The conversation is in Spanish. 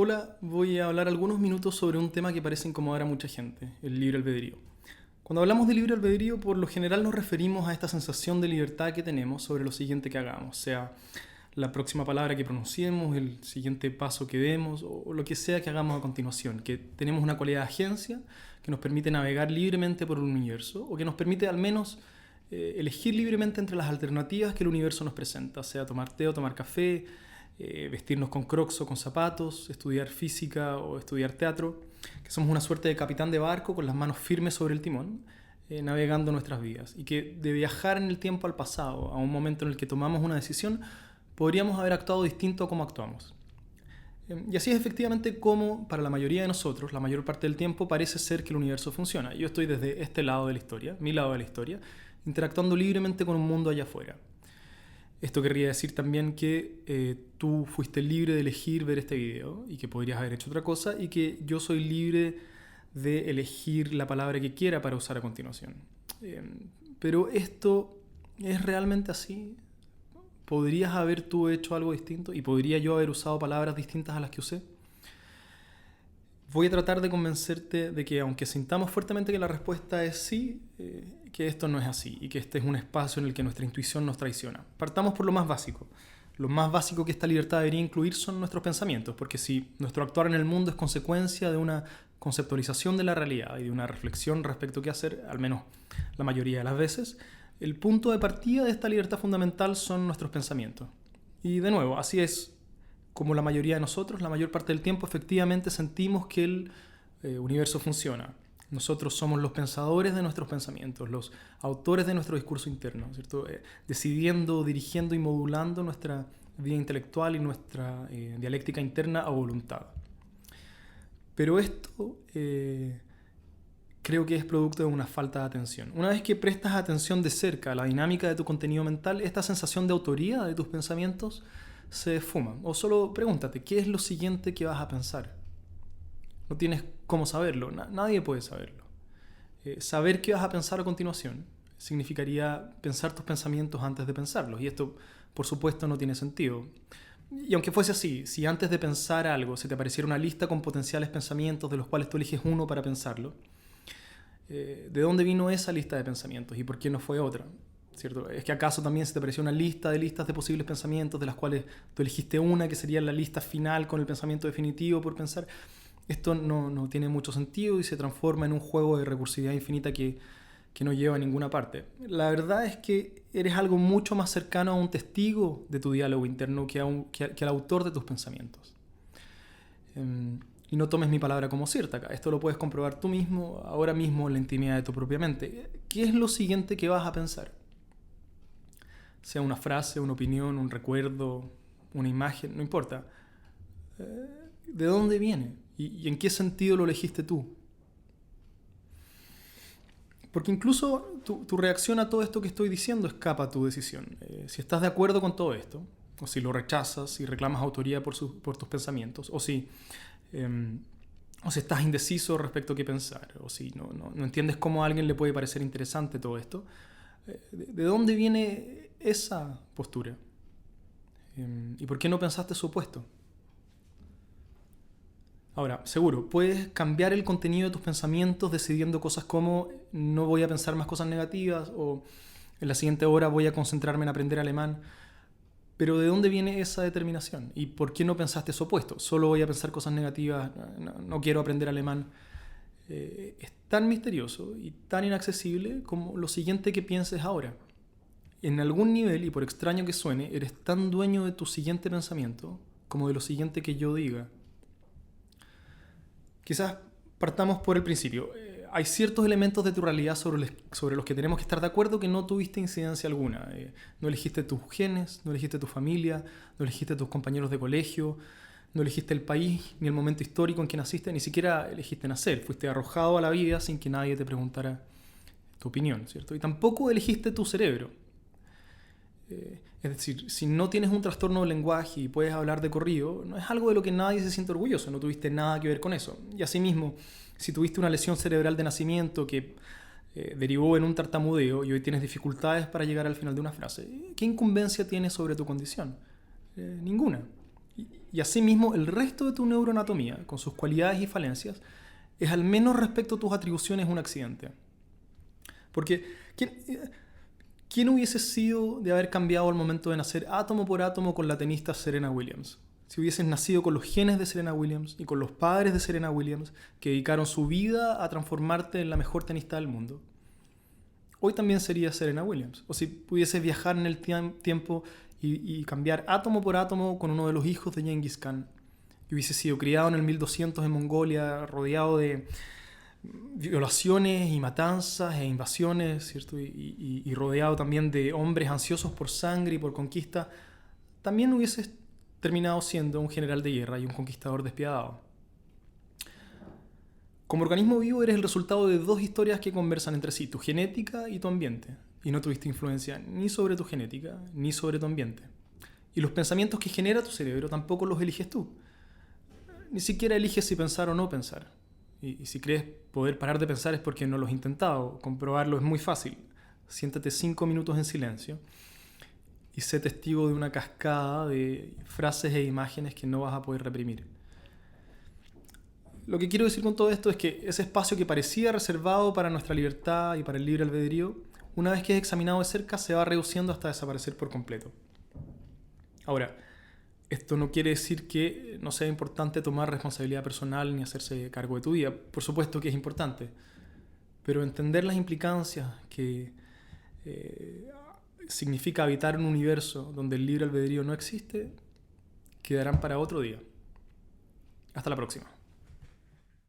Hola, voy a hablar algunos minutos sobre un tema que parece incomodar a mucha gente, el libre albedrío. Cuando hablamos de libre albedrío, por lo general nos referimos a esta sensación de libertad que tenemos sobre lo siguiente que hagamos, sea la próxima palabra que pronunciemos, el siguiente paso que demos o lo que sea que hagamos a continuación, que tenemos una cualidad de agencia que nos permite navegar libremente por el universo o que nos permite al menos elegir libremente entre las alternativas que el universo nos presenta, sea tomar té o tomar café, vestirnos con crocs o con zapatos, estudiar física o estudiar teatro, que somos una suerte de capitán de barco con las manos firmes sobre el timón, navegando nuestras vidas, y que de viajar en el tiempo al pasado, a un momento en el que tomamos una decisión, podríamos haber actuado distinto a como actuamos. Y así es efectivamente como para la mayoría de nosotros, la mayor parte del tiempo, parece ser que el universo funciona. Yo estoy desde este lado de la historia, mi lado de la historia, interactuando libremente con un mundo allá afuera. Esto querría decir también que tú fuiste libre de elegir ver este video y que podrías haber hecho otra cosa y que yo soy libre de elegir la palabra que quiera para usar a continuación. Eh, pero esto es realmente así. ¿Podrías haber tú hecho algo distinto? ¿Y podría yo haber usado palabras distintas a las que usé? Voy a tratar de convencerte de que aunque sintamos fuertemente que la respuesta es sí, que esto no es así y que este es un espacio en el que nuestra intuición nos traiciona. Partamos por lo más básico. Lo más básico que esta libertad debería incluir son nuestros pensamientos, porque si nuestro actuar en el mundo es consecuencia de una conceptualización de la realidad y de una reflexión respecto a qué hacer, al menos la mayoría de las veces, el punto de partida de esta libertad fundamental son nuestros pensamientos. Y de nuevo, así es como la mayoría de nosotros, la mayor parte del tiempo efectivamente sentimos que el universo funciona. Nosotros somos los pensadores de nuestros pensamientos, los autores de nuestro discurso interno, ¿cierto? Decidiendo, dirigiendo y modulando nuestra vida intelectual y nuestra dialéctica interna a voluntad. Pero esto creo que es producto de una falta de atención. Una vez que prestas atención de cerca a la dinámica de tu contenido mental, esta sensación de autoría de tus pensamientos se esfuma. O solo pregúntate, ¿qué es lo siguiente que vas a pensar? No tienes cómo saberlo, nadie puede saberlo. Saber qué vas a pensar a continuación significaría pensar tus pensamientos antes de pensarlos, y esto, por supuesto, no tiene sentido. Y aunque fuese así, si antes de pensar algo se te apareciera una lista con potenciales pensamientos de los cuales tú eliges uno para pensarlo, ¿de dónde vino esa lista de pensamientos y por qué no fue otra? ¿Cierto? ¿Es que acaso también se te apareció una lista de listas de posibles pensamientos de las cuales tú elegiste una que sería la lista final con el pensamiento definitivo por pensar? Esto no tiene mucho sentido y se transforma en un juego de recursividad infinita que no lleva a ninguna parte. La verdad es que eres algo mucho más cercano a un testigo de tu diálogo interno que al autor de tus pensamientos. Y no tomes mi palabra como cierta acá. Esto lo puedes comprobar tú mismo, ahora mismo, en la intimidad de tu propia mente. ¿Qué es lo siguiente que vas a pensar? Sea una frase, una opinión, un recuerdo, una imagen, no importa. ¿De dónde viene? ¿Y en qué sentido lo elegiste tú? Porque incluso tu reacción a todo esto que estoy diciendo escapa a tu decisión. Si estás de acuerdo con todo esto, o si lo rechazas, si reclamas autoría por tus pensamientos, o si estás indeciso respecto a qué pensar, o si no entiendes cómo a alguien le puede parecer interesante todo esto, ¿de dónde viene esa postura? ¿Y por qué no pensaste su opuesto? Ahora, seguro, puedes cambiar el contenido de tus pensamientos decidiendo cosas como no voy a pensar más cosas negativas o en la siguiente hora voy a concentrarme en aprender alemán. Pero ¿de dónde viene esa determinación? ¿Y por qué no pensaste eso opuesto? Solo voy a pensar cosas negativas, no quiero aprender alemán. Es tan misterioso y tan inaccesible como lo siguiente que pienses ahora. En algún nivel, y por extraño que suene, eres tan dueño de tu siguiente pensamiento como de lo siguiente que yo diga. Quizás partamos por el principio. Hay ciertos elementos de tu realidad sobre los que tenemos que estar de acuerdo que no tuviste incidencia alguna. No elegiste tus genes, no elegiste tu familia, no elegiste tus compañeros de colegio, no elegiste el país ni el momento histórico en que naciste, ni siquiera elegiste nacer. Fuiste arrojado a la vida sin que nadie te preguntara tu opinión, ¿cierto? Y tampoco elegiste tu cerebro. Es decir, si no tienes un trastorno del lenguaje y puedes hablar de corrido, no es algo de lo que nadie se siente orgulloso, no tuviste nada que ver con eso. Y asimismo, si tuviste una lesión cerebral de nacimiento que derivó en un tartamudeo y hoy tienes dificultades para llegar al final de una frase, ¿qué incumbencia tienes sobre tu condición? Ninguna. y asimismo el resto de tu neuroanatomía, con sus cualidades y falencias, es al menos respecto a tus atribuciones un accidente. Porque, ¿quién hubiese sido de haber cambiado al momento de nacer átomo por átomo con la tenista Serena Williams? Si hubieses nacido con los genes de Serena Williams y con los padres de Serena Williams que dedicaron su vida a transformarte en la mejor tenista del mundo, hoy también serías Serena Williams. O si pudieses viajar en el tiempo y cambiar átomo por átomo con uno de los hijos de Genghis Khan, que hubiese sido criado en el 1200 en Mongolia, rodeado de violaciones y matanzas e invasiones, ¿cierto? Y rodeado también de hombres ansiosos por sangre y por conquista, también hubieses terminado siendo un general de guerra y un conquistador despiadado. Como organismo vivo eres el resultado de dos historias que conversan entre sí, tu genética y tu ambiente, y no tuviste influencia ni sobre tu genética ni sobre tu ambiente. Y los pensamientos que genera tu cerebro tampoco los eliges tú. Ni siquiera eliges si pensar o no pensar. Y si crees poder parar de pensar es porque no lo has intentado. Comprobarlo es muy fácil. Siéntate 5 minutos en silencio y sé testigo de una cascada de frases e imágenes que no vas a poder reprimir. Lo que quiero decir con todo esto es que ese espacio que parecía reservado para nuestra libertad y para el libre albedrío, una vez que es examinado de cerca, se va reduciendo hasta desaparecer por completo. Ahora, esto no quiere decir que no sea importante tomar responsabilidad personal ni hacerse cargo de tu vida. Por supuesto que es importante. Pero entender las implicancias que significa habitar un universo donde el libre albedrío no existe, quedarán para otro día. Hasta la próxima.